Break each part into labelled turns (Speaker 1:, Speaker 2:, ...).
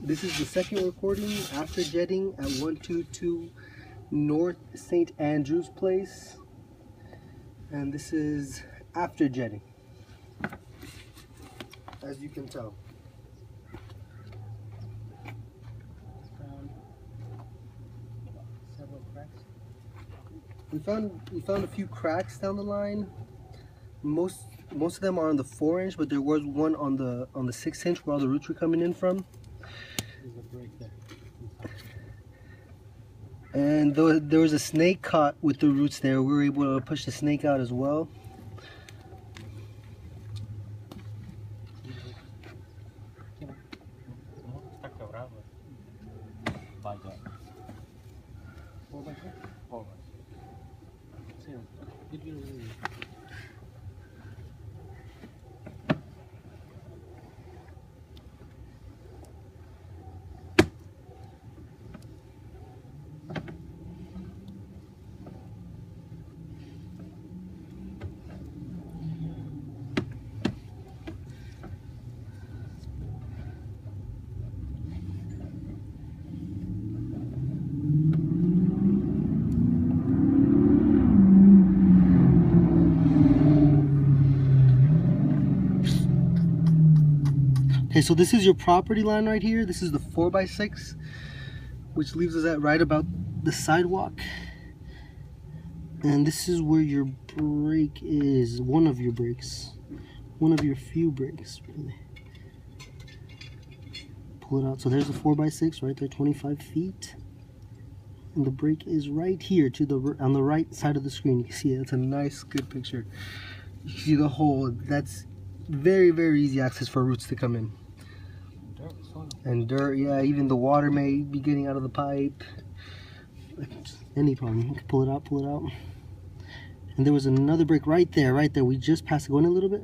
Speaker 1: This is the second recording after jetting at 122 North St. Andrews Place. And this is after jetting, as you can tell.
Speaker 2: Several cracks.
Speaker 1: We found a few cracks down the line. Most of them are on the 4-inch, but there was one on the 6-inch where all the roots were coming in from.
Speaker 2: There's a break there.
Speaker 1: And there was a snake caught with the roots there. We were able to push the snake out as well. Okay, so this is your property line right here. This is the 4x6, which leaves us at right about the sidewalk. And this is where your brake is, one of your brakes. One of your few brakes, really. Pull it out. So there's a 4x6 right there, 25 feet. And the brake is right here on the right side of the screen. You can see it. It's a nice, good picture. You can see the hole. That's very, very easy access for roots to come in. And dirt, yeah, even the water may be getting out of the pipe. Any problem. You can pull it out, pull it out. And there was another break right there. We just passed it. Go in a little bit.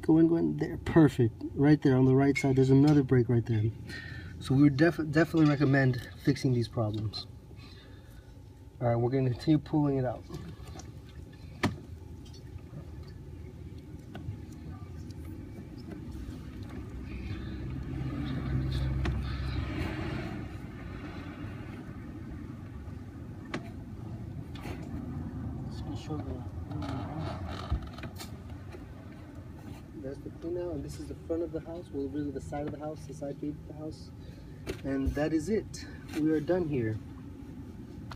Speaker 1: Go in there. Perfect. Right there on the right side. There's another break right there. So we would definitely recommend fixing these problems. Alright, we're going to continue pulling it out. There's the clean out, and this is the front of the house, well, really the side of the house, the side gate of the house. And that is it. We are done here.